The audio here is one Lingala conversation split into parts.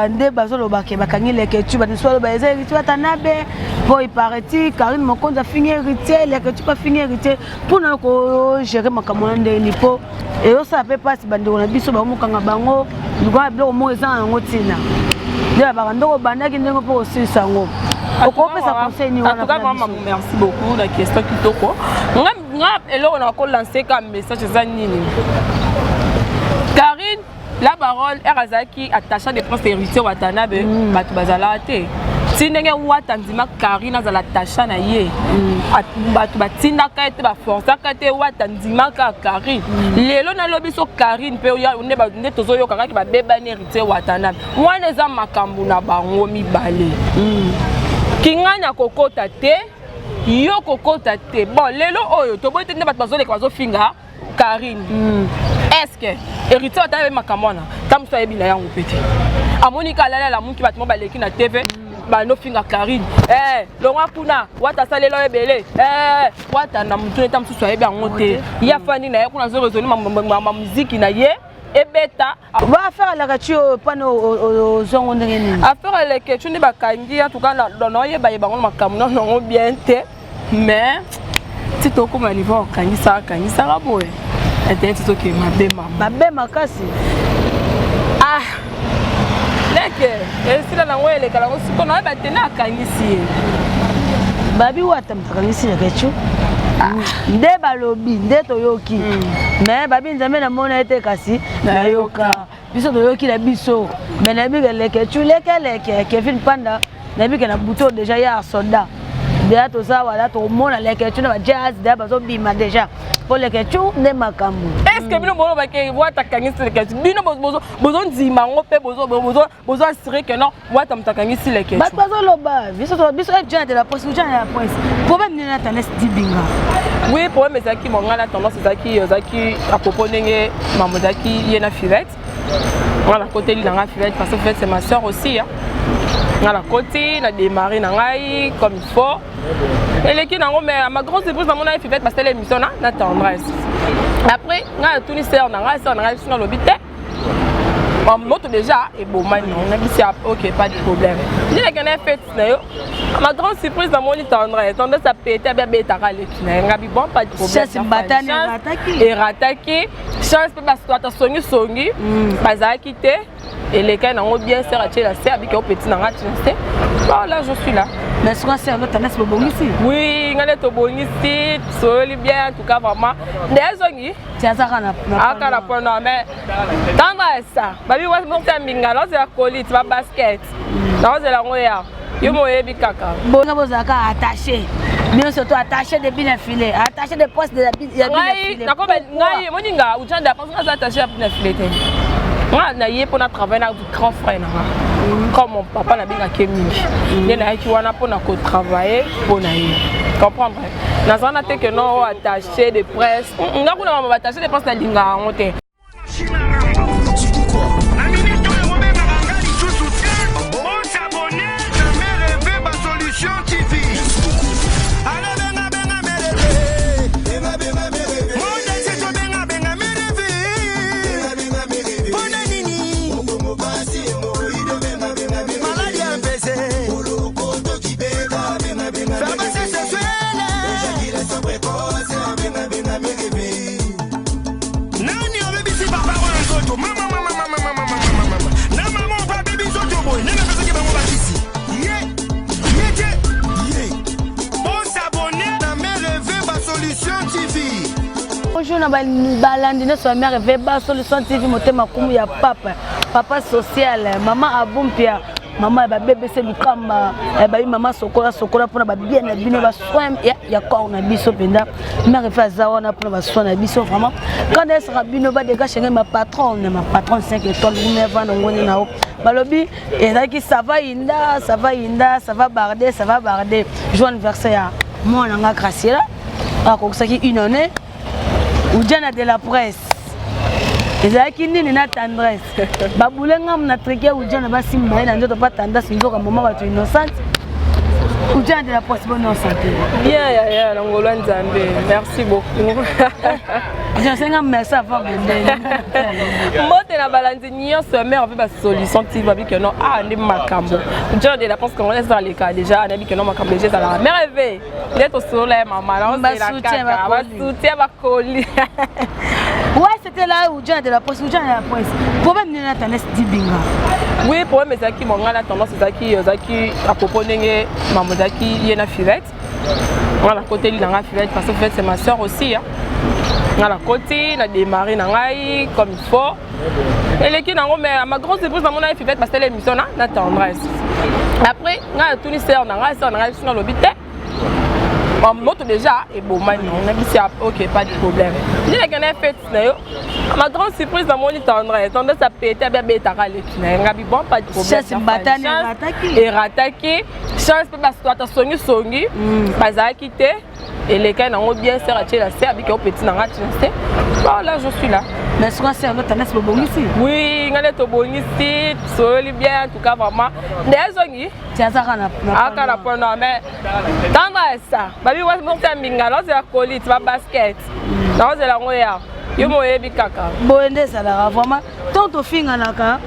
Nde bazolo bake bakangi leke tu ba nisolo ba eza héritier Watanabe po ipareti Karine Mokonza fini héritier leke tu pas fini héritier pour na ko gérer makambo nde ni po et ça peut pas si bande na biso ba mukanga bango ngwa bilo mo eza ngo tina nde ba ndoko bandaki ndengo po aussi sango okopesa conseil ni wana. En tout cas maman merci beaucoup la question kitoko nga eloko na ko lancer comme message za nini Karine la parole Erazaki attaché des princes héritiers Watanabe batu bazala te tinenge watandima Karine azala attaché na ye batu batinda ka ete ba force ka te watandima ka Karine lelo na lobi so Karine pe ya ne tozo yo kaka ki ba beba ni héritier Watanabe wana za makambu na bango mibale kinganya kokota te yo kokota te bon lelo oyo to bote ne batu bazole kwazo finga Karine est-ce que héritier Watanabe makamona comme ça ebina yango petit amonika la muki batmo baleki na TV ba no finga Karine longa kuna wata salelo ebele wata na mutu eta msusu ebi yango te ya fani na ye kuna zo résoudre ma musique na ye ebeta va faire la radio pano zongo ndenge nini affaire la question ni bakangi en tout cas dans ye ba yebango makamona non bien te mais si to ko niveau kangi sa boye internet to ke mabe makasi leke esila na ngwele kala ko siko na ba tena kangisi babi wata mtakangisi na kechu nde balobi nde toyoki mais babi nzambe na mona ete kasi na yoka biso toyoki na biso mais na bi leke chu leke Kevin Panda na bi na buto déjà ya soda déjà to ça voilà to mona leke chu na jazz da bazo bima déjà pour leke chu nde makambu est-ce que bino bolo ba ke wata kangisi leke bino bozo nzima ngope bozo assurer que non wata mtakangisi leke ba bazo loba biso de la presse problème ni na tendance dibinga oui problème c'est qui monga la tendance c'est qui à propos ndenge maman zaki yena filette voilà côté langa filette parce que fait c'est ma sœur aussi hein à la côté na démarrer na ngai comme il faut et l'équipe nango mais à ma grande surprise na mon a fait parce que l'émission na tendresse après nga tout ni sœur na ngai sur l'hôpital en moto déjà et bon maintenant on a dit ok pas de problème ni la gana fait na yo ma grande surprise na mon tendresse tendance à péter bien bêta les nga bi bon pas de problème c'est batane et rattaquer chance peut parce que ta songi baza quitter et les cas n'ont bien serré la serre avec un petit n'anga tu là je suis là mais ce qu'on sait on tendance bon ici oui ngale to bon ici soli bien en tout cas vraiment des tu as ça na point non mais tendance ça babi wa mon minga là c'est la colite va basket là c'est la ngoya yo moye bi kaka bon bozaka attaché bien surtout attaché depuis le filet attaché des postes de la ngai na ko ngai moninga ujanda parce que attaché à le filet moi na yé pour travailler avec grand frère comme mon papa na binga kemingi ne na ki wana pour na ko travailler pour na yé comprendre na zana te que non attaché de presse nga kuna mama attaché de presse na linga ngote bonjour na balandi na so mère Veba Solution TV motema kumu ya papa social maman abumpia maman ba BBC Lukamba ba maman sokola pona ba bien na bino ba soin ya ko na biso penda mère fa zawa na pona ba soin na biso vraiment quand est sera bino ba dégager ma patron 5 étoiles vous me vendre ngoni na o balobi et là qui ça va inda ça va barder jour anniversaire moi na nga Graciela a ko saki une année Oudjana de la presse. Et là qui n'est pas tendresse. Baboulenga na triqué Oudjana ba simba na ndoto pas tendresse ndoka maman ba tu innocente. Oudjana de la presse bonne santé. Bien ya ngolo nzambe. Merci beaucoup. Je sais que merci à vous. Moi, tu as balancé nyonso mais on fait ba solution ti va bi que non ah ndi makambo. Déjà de la pense qu'on laisse dans les cas déjà on a dit que non makambo déjà ça la. Mais rêver. D'être sur la maman là on c'est la caca. Va soutien va coller. Ouais, c'était là où Jean de la presse, où Jean de la presse. Problème n'est pas tendance dibinga. Oui, problème c'est qui mon gars la tendance c'est qui à propos n'engé maman qui y na filette. Voilà côté li na filette parce que en fait c'est ma sœur aussi hein. À la côté, on a démarré comme il faut. Et les qui n'ont mais ma grande surprise dans mon life fait parce que l'émission n'a tendresse. Après, on a tout lycée, on a sur l'hôpital. Mon moto déjà est beau maintenant. On a dit ok, pas de problème. Il y a quelqu'un fait ma grande surprise dans mon tendresse. Tendance à péter bien bête à râler. On a dit bon, pas de problème. Chance bataille et rattaquer. Chance peut parce que toi songi songi, pas à quitter. Et les cas n'ont bien serré la serre avec un petit nangat. Voilà, je suis là. Mais ce qu'on sait, on a tendance à bon ici. Oui, on est au bon ici, soli bien, en tout cas vraiment. Désolé. Tiens, ça va. Ah, quand on a mais tendresse ça. Babi, on va monter un binga, là c'est la colite, c'est la basket. Là c'est la roya. Yo mo yebi kaka. Bonde ça là vraiment. Tant au fin en aka.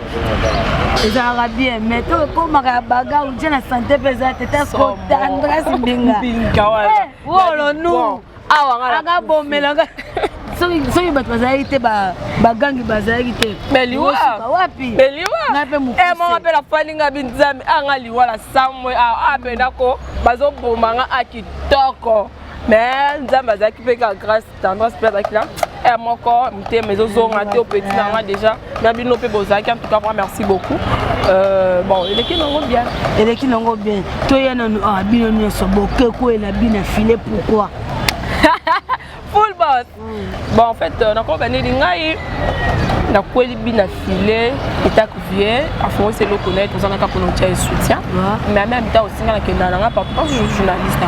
Ça va bien, mais toi comme ma baga ou bien la santé pesante, t'es trop tendresse binga. Binga ouais. Oh là nous. Ah ouais, on a bon mélange. Soki bato bazali te bagangi bazali te mais liwa wapi mais liwa eh mon appelle la falinga binzami anga liwa la samwe a pendako bazo bomanga akitoko mais nzamba zaki peka grâce tendance peut être là et moko mté mais ozonga te au petit nanga déjà na bino pe bozaki en tout cas merci beaucoup bon il est qui non bien il est qui non bien to yana ah bino ni so boke ko ela bina filer pourquoi full boss. Bon en fait on a compagnie d'ingai na kweli bina filé eta kuvier afon c'est le connaître on a pour nous soutien mais en même temps aussi na kenda na parce que je suis journaliste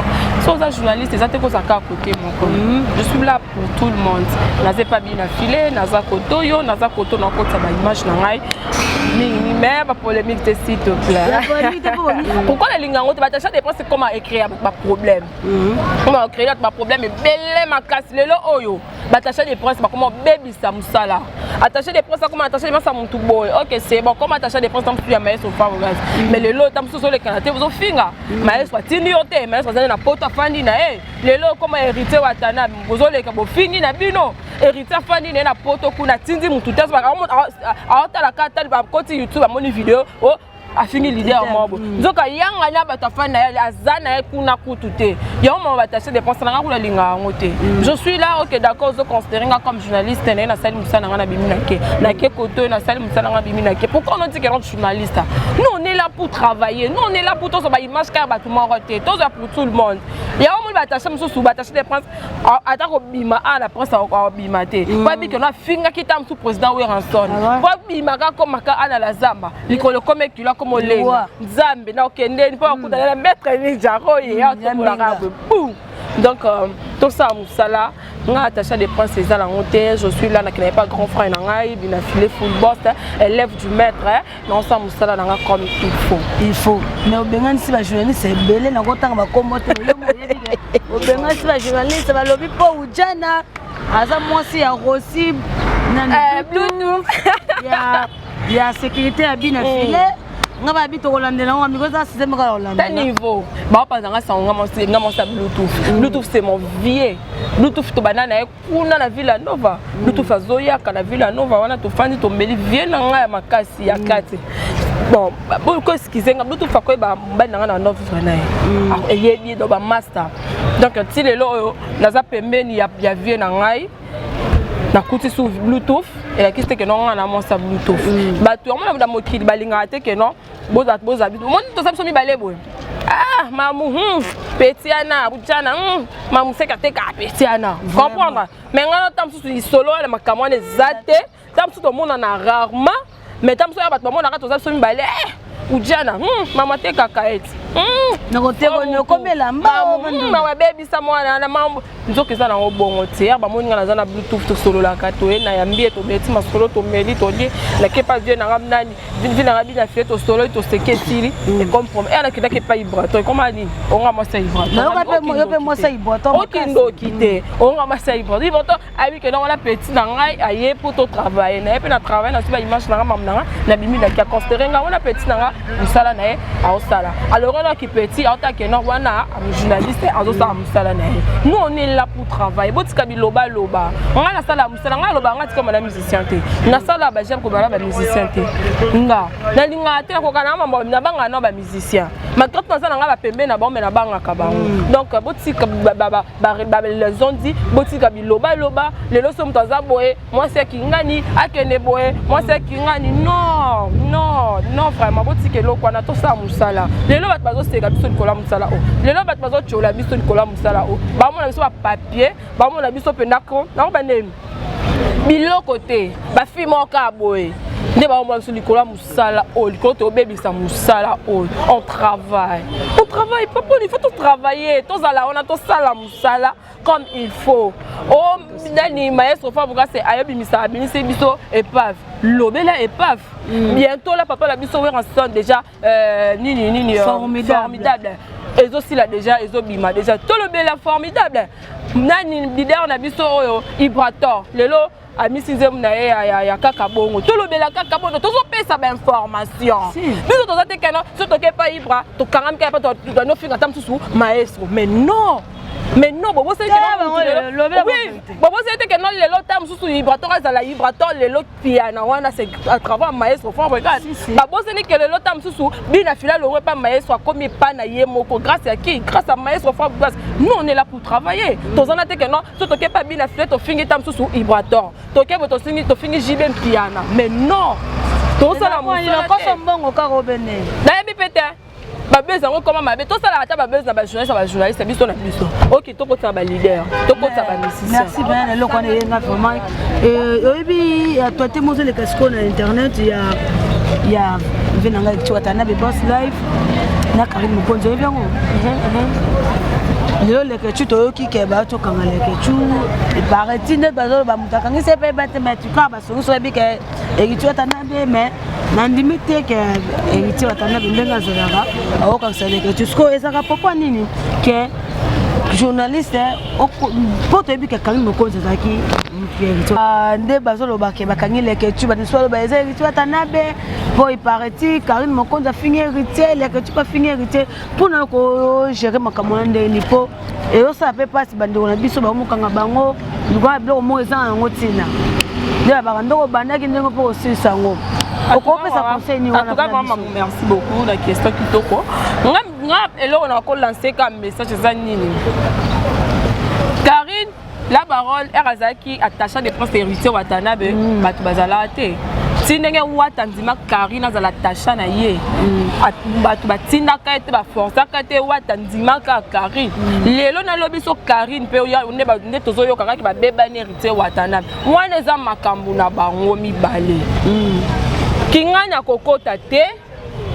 so ça journaliste ça te ko ça à côté mon je suis là pour tout le monde na c'est pas bina filé na za koto yo na za koto na ko ça ba image na ngai mais pas polémique s'il te plaît pourquoi les lingango te batacha dépend c'est comment écrire pas problème comment écrire pas problème et belle ma casse lelo oyo batacha des princes comment baby ça musala attacher des princes comment attacher des ça mon tout boy ok c'est bon comment attacher des princes tant plus à maïs au faveur mais le lot tant sur les canapés vous finga maïs soit tini yote maïs soit na poto fandi na le lot comment hériter watana vous les ka bo fini na bino hériter fandi na poto kuna tindi mutu test ba a la carte ba côté YouTube mon vidéo oh a fini l'idée en mobo nzoka yanga nya batafana ya azana kuna kutute ya on va tâcher de penser na ko la linga ngote je suis là OK d'accord je considère comme journaliste na sali musana na biminake na ke koto na sali musana na biminake pourquoi on dit que on est journaliste nous on est là pour travailler nous on est là pour tout ça ba image car ba tout monde roté tout ça pour tout le monde ya on va tâcher muso sous tâcher de prendre ata ko bima à la presse ko bima te pas bi que na finga ki tam sous président Weranson pas bima ka comme ka ana la zamba likolo comme ki comme les Zambie na okende pas kutana mettre ni jaro ya pour la rabe donc tout ça musala nga attaché des princes ces la honte je suis là qui n'est pas grand frère na ngai bina filé full boss élève du maître non ça musala na comme il faut mais obenga si ba journaliste c'est belé na kotanga ba kombote le moyebi obenga si ba journaliste ba lobi po ujana aza mwasi ya Rossi na Bluetooth ya sécurité à bina filé nga ba bito kolandela ngo amiko za système ka kolandela niveau ba pa nga sa nga mo sa Bluetooth c'est mon vieux Bluetooth to banana kuna na Villa Nova Bluetooth azoya kana Villa Nova wana to fandi to mbeli vieux na nga ya makasi ya kati bon ko excusez nga Bluetooth fa ko ba mbana nga na 9 vrena yebi do ba master donc ti lelo naza pembeni ya vieux na ngai na kuti sur Bluetooth et la kiste que non on a mon sa Bluetooth ba tu on na mokili balinga te que non boza bitu mon to sa mi balé boy ah mamu petiana bujana mamu seka te ka petiana comprendre mais ngana tam su solo na makamone zate tam su to mona na rarement mais tam su ya bat mona ka to sa mi balé bujana mama te ka kaeti na côté on comme la ma baby ça moi na mambo nzoka eza na obongo te ba moninga na zana bluetooth to solo la kato na yambie to beti masolo to meli to die la ke pas vieux na ramnani vin na rabi na fait to solo to seketili et comme pour elle qui n'a pas vibrateur comment dit on va moi ça vibrateur yo pe moi ça vibrateur okindo kité on va moi ça vibrateur abi que non on a petit na ngai aye pour to travailler na pe na travailler na ba image na mamna na bimi na ki considérer nga on a petit na musala na a osala alors on a qui petit en tant que non wana journaliste azo sa musala na nous on est là pour travailler botika biloba loba on a la sala musala nga loba nga tika na musicien te na sala ba j'aime ko ba musicien te nga na linga te ko kana mambo na banga na ba musicien ma quand na sala nga ba pembe na ba me na banga ka ba donc botika ba les ont dit botika biloba loba le lo so mutaza boye moi c'est kingani akene boye moi c'est kingani non vraiment botika lo kwa na to sa musala le lo bat bazo seka biso kola musala o le lo bat bazo chola biso kola musala o ba mo na biso papier ba mo na biso pendako na ba nemi biloko te ba fi mo ka boye ne ba mo biso likola musala o likolo to bebisa musala o on travaille papa il faut tout travailler tous ala on a tout sala musala comme il faut oh nani maestro fa buka c'est ayobi misa abinise biso épave lobela épave bientôt là papa la biso en son déjà nini formidable et aussi là déjà et bima déjà tout le bela formidable nani leader na biso oyo Ibrator lelo ami sixième na ya kaka bongo tout le bela kaka bongo to so pesa ba information biso to zate kana so to ke pa Ibra to kangam ka pa to no finga tam susu maestro mais non bobo c'est que oui bobo c'est que non les lots tam sous vibrateur à la vibrateur les lots piano wana c'est à travers maestro fort regarde bobo c'est que les lots tam sous bina fila le repas maestro comme pas na yemoko grâce à qui grâce à maestro fort nous on est là pour travailler tous en a que non so to ke pas bina fila to fingi tam sous vibrateur to ke to fingi jibem piano mais non tout ça la moi ko so mbongo ka robene na bi pété ba besoin comment ma to sala ata ba besoin ba journaliste biso na biso OK to ko ta ba leader to ko ta ba musicien merci bien le ko na vraiment oyebi ya toi mozo le casco na internet ya venanga tu atana be boss live na Karim Mokonzo bien lelo leke tu toyoki ke ba to kanga leke tu e paraît ne bazo ba mutaka ngi se pe bate mais tu ka ba so bi ke e tu atana be mais na limite ke e tu atana be ndenga zolaka o ka se leke tu sko ezaka pourquoi nini ke journaliste pour te bi ke Karim Mokonzo zaki nde bazo lo ba ke ba kangi leke tu ba so ba eza tu atana be pour il paraît Karim Mokonzo a fini héritier leke tu pas fini héritier pour na ko gérer makamona ndeni po et ça peut pas si bando na biso ba mukanga bango ngwa biloko mo eza ngo tina nde ba ndoko bandaki ndengo po aussi sango oko pesa conseil ni wana. En tout cas maman merci beaucoup la question kitoko ngap elo na ko lancer comme message za nini Karine la parole Erazaki attaché des princes héritiers Watanabe batu bazala te tinenge wata ndima Karine azala tasha na ye batu batinda ka ete ba force ka te wata ndima ka Karine lelo na lobi so Karine pe ya ne ba nde tozo yo kaka ki ba beba ne héritier Watanabe wana eza makambu na bango mibale kinganya kokota te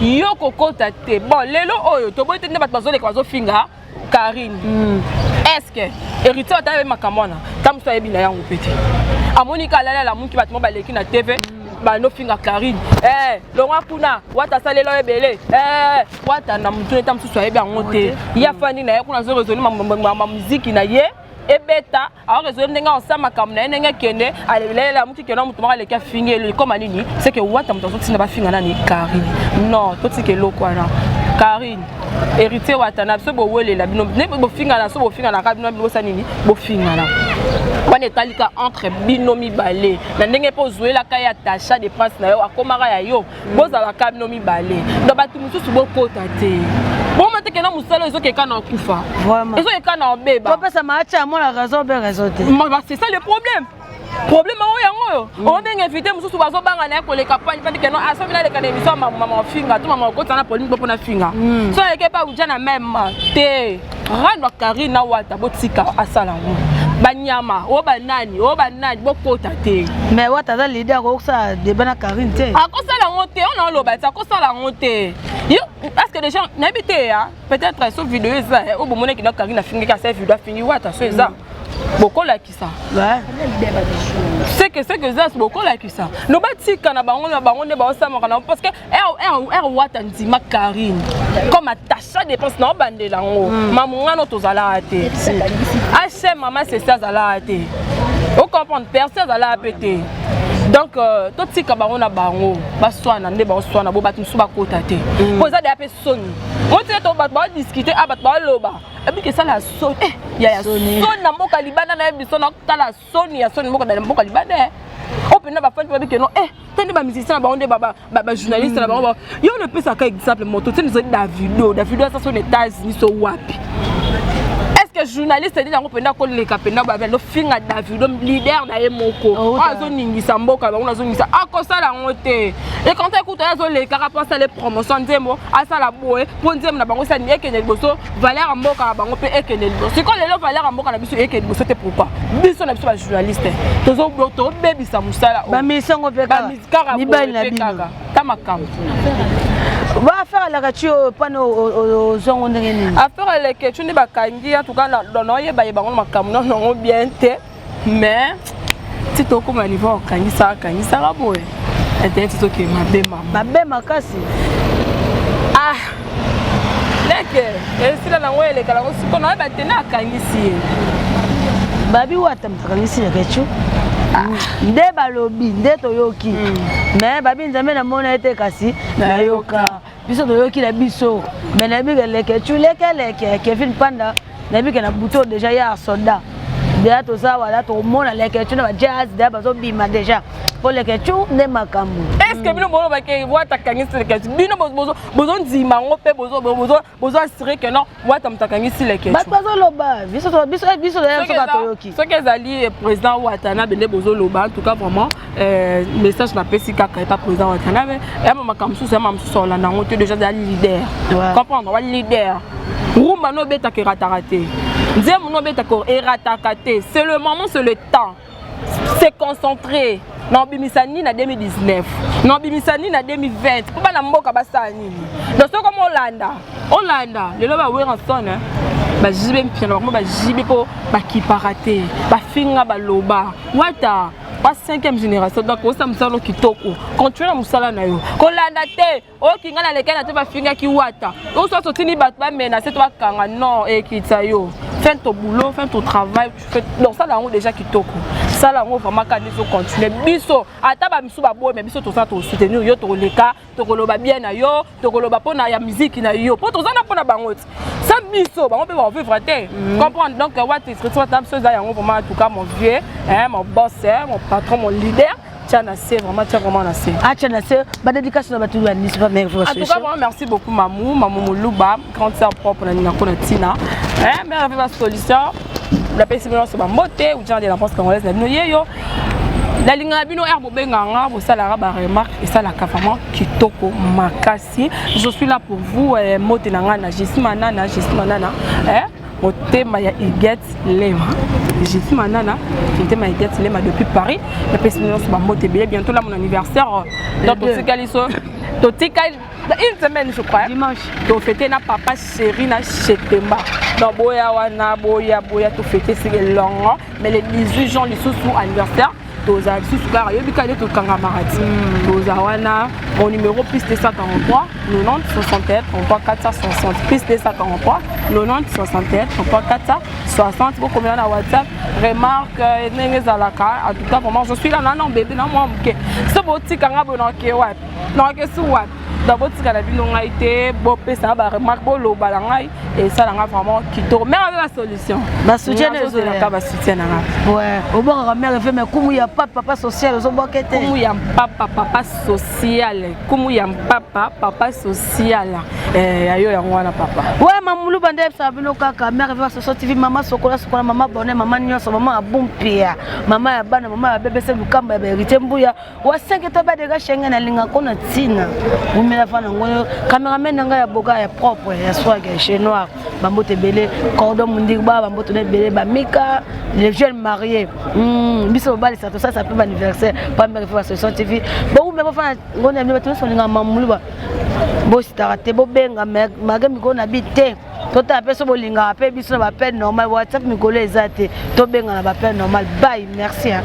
yo kokota te bon lelo oyo to boite nde batu bazole ka bazofinga Karine est-ce que héritier Watanabe makamona tam so yebi na yango pete amonika la munki batu mo baleki na TV ba no finga Karine longa kuna wata salelo ebele wata na mutune tam susu yebi yango te ya fani na ye kuna zo rezoni ma musique na ye ebeta alors rezoni ndenga osama kamna ndenga kende alelela muki kena mutu maka leka fingelo comme nini c'est que wata mutu so tina ba finga na ni Karine non to tike lokwana Karine héritier Watanabe so bo welela bino ne bo finga na so bo finga na ka bino bo sanini bo finga na on est talika entre binomi balé na ndenge po zoela ka ya tasha de prince na yo akomaka ya yo bozala ka binomi balé ndo batu mususu bokota te bon mate ke na musalo ezo ke kana kufa vraiment ezo ke kana beba to pesa maacha mo la raison be raison te c'est ça le problème yango on vient inviter mususu bazo banga na ko le campagne parce que non aso bila le kana émission maman finga to maman kota na police pour na finga so eke pa ujana même te rando Karine na wata botika asala ngo banyama o banani bokota te mais wata za leader ko ça débat na Karine te akosala ngote on a loba ça akosala ngote yo parce que les gens n'habité peut-être sur vidéo ça au bon moment qui na Karine a fini ka cette vidéo fini wata so ça beaucoup là qui ça ouais c'est que ça beaucoup là qui ça no batika na bango ne ba osama kana parce que wata ndima Karine comme attacha dépense na bandela ngo mamunga no tozala te HM maman c'est ça zala te on comprend personne zala pété donc tout tika bango na bango baswana nde ba oswana bo batu su ba kota te ko za de apé son on te to ba discuter abat ba loba et que ça la son ya son na mboka libanda na biso na kala son ya son mboka na mboka libanda on peut na ba fan que non tande ba musicien ba onde ba journaliste na ba yo ne peut ça ka exemple moto tu nous Davido ça son États-Unis so wapi que journaliste dit ngo penda ko leka penda ba no finga Davido leader na emoko azo ningisa mboka ba unazo ningisa akosala ngote et quand écoute azo leka rapport ça les promotions nzembo asala boye po nzembo na bango sa ni ekene liboso valeur mboka bango pe ekene liboso ko lelo valeur mboka na biso ekene liboso te pourquoi biso na biso ba journaliste tozo to bebisa musala ba misango pe ka ni ba na bino tamakam va faire la radio pano aux gens à faire les questions de bakangi en tout cas non yeba bango makam non bien te mais si to comme niveau kangi ça boye et c'est OK mabe makasi leke et si la ngwe le kala ko sikono ba tena kangi si babi wata mtakangi si la question nde balobi nde toyoki mais babi nzambe na mona ete kasi na yoka biso toyoki la biso mais na bi leke chuleke Kevin Panda na bi na buto déjà ya soldat déjà to ça wala to mona leke chuna ba jazz da bazo bima déjà pour leke chu ne makambu est-ce que bino bolo ba ke wata kangisi leke bino bozo nzima ngope bozo assurer que non wata mtakangisi leke ba bazo loba biso ya soka toyoki ce que zali président Watana bende bozo loba en tout cas vraiment message na pesika ka pas président Watana mais ya makambu c'est makambu sola na ngote déjà da leader comprendre wa leader rumba no beta ke ratarate nzemu no beta ko eratakate c'est le moment c'est le temps c'est concentré non bimisani na 2019 non bimisani na 2020 pour na mboka basani donc c'est comme Hollanda lelo ba wera son ba jibe mpina ba jibe ko ba kiparate ba finga ba loba wata pas 5e génération donc ça msalo kitoko continuer na musala na yo kolanda te o kinga na lekana te ba finga ki wata o so sotini bat ba menacer to ba kanga non et kitsa yo fais ton boulot fais ton travail tu fais donc ça là on déjà kitoko ça là on vraiment quand ils continuer biso ata ba misu ba boy mais biso to ça to soutenir yo to leka to koloba bien na yo to koloba pona ya musique na yo po to za na pona bangot ça biso ba on peut vivre te comprendre donc what is retrouver tam chose là on vraiment en tout cas mon vieux mon boss mon patron mon leader tiens vraiment assez tiens assez ba dédication ba tout ni pas mais en tout cas vraiment merci beaucoup mamou Moluba grande sœur propre na Ninako na Tina mais avec la solution la personne c'est ba moté ou genre de l'enfance congolaise na bino yeyo la linga bino herbo benganga bo salara ba remarque et ça la vraiment kitoko makasi je suis là pour vous moté nanga na Jessimana motema ya Iget Lema Jessimana motema ya Iget Lema depuis Paris la personne c'est ba moté bientôt là mon anniversaire donc une semaine je crois dimanche to fêter na papa chéri na Chetemba donc boya wana boya to fêter c'est long mais le 18 juin le sous anniversaire toza sous car yo bikale to kanga maradi toza wana mon numéro plus 243 90 61 33 460 plus 243 90 61 33 460 pour combien na WhatsApp remarque nengezalaka en tout cas vraiment je suis là non bébé non moi ok ce boti kanga bonoke wapi non que sous wapi dans votre cas la vie non a été beau ça va remarque beau lo balangai et ça là vraiment kitoko mais avec la solution ba soutien ba soutien na ouais au bon mère fait mais kumu ya papa social au bokete kumu ya papa social kumu ya papa social ayo ya ngwana papa ouais mamulu bande ça bino kaka mère va se sortir maman sokola maman bonne maman nyonso maman abumpia maman ya bana maman ya bébé c'est lukamba ya hérité mbuya wa 5 to ba de ga shenga na linga kona tina mena fana ngono cameraman nanga ya boga ya propre ya swag ya chez noir bambote belé cordon mundik ba bambote belé ba mika les jeunes mariés biso ba les ça peut anniversaire pas me faire solution TV bon mais fana ngono ya bato so linga mamulu ba bo sitarate bo benga maga mikolo na bité tota peso bolinga pe biso ba peine normal WhatsApp mikolo ezate to benga na ba peine normal bye merci hein.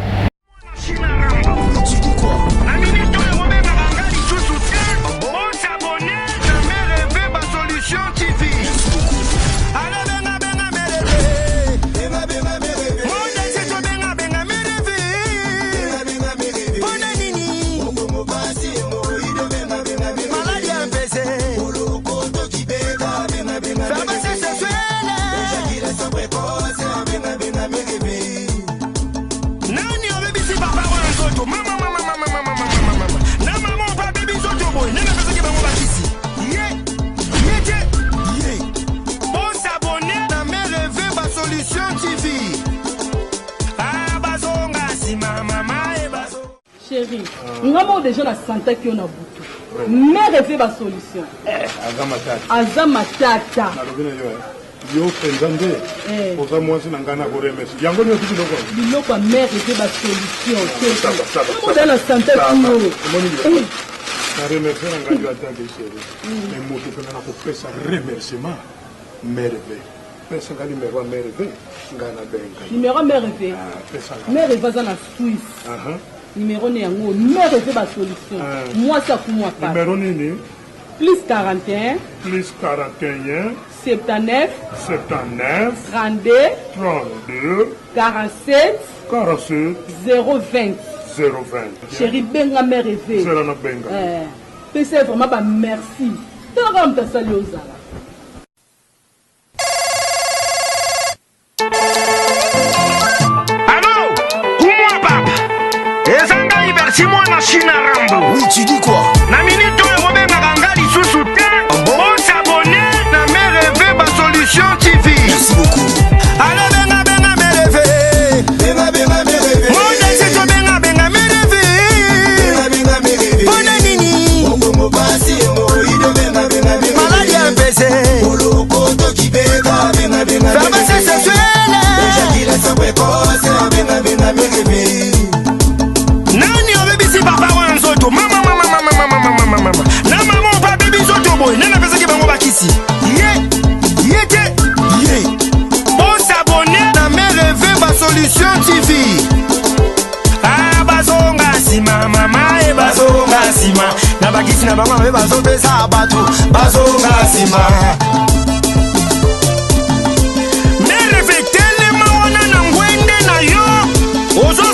Chérie, nous avons déjà la santé qui on a boutou. Mais rêver ma solution. Azama tata. Yo pendande. Pour ça moi c'est n'angana ko remercie. Yango ni otiki doko. Biloko mère rêver ma solution. Nous avons la santé qui nous. Na remercie n'angana yo atande chérie. Mais moto kana na ko pesa remerciement. Merve. Pesa ngali merwa merve. Ngana benga. Numéro mère rêver. Pesa. Mère rêver dans la Suisse. Numéro né yango mère rêver ma solution. Moi ça pour moi pas. Numéro nini? Plus 41. Plus 41. 79. 79. 32. 32. 47. 47. 020. 020. Chérie benga mère rêver. C'est là na benga. C'est vraiment ba merci. T'as ta salut aux ala. Si moi na China Rambo. Oui, tu dis quoi? Na minute oyo bobenga ngali susu te. On s'abonner na Merveille ba solution TV. Merci beaucoup. Allô benga Merveille. Benga Merveille. Moi je te benga Merveille. Benga Merveille. Bona nini? Mo basi mo ido benga Merveille. Maladi empese. Olo koto ki benga Merveille. Femme sexuelle. Déjà qu'il est sans précoce benga Merveille. Nani obebisi papa wanzoto mama na mama pa bibi zoto boy nana pesa ke bango bakisi yete on s'abonner na Merveille ba solution TV bazonga sima mama e bazonga sima na bakisi na bango be bazopesa bato bazonga sima Merveille telema wana na ngwende na yo ozo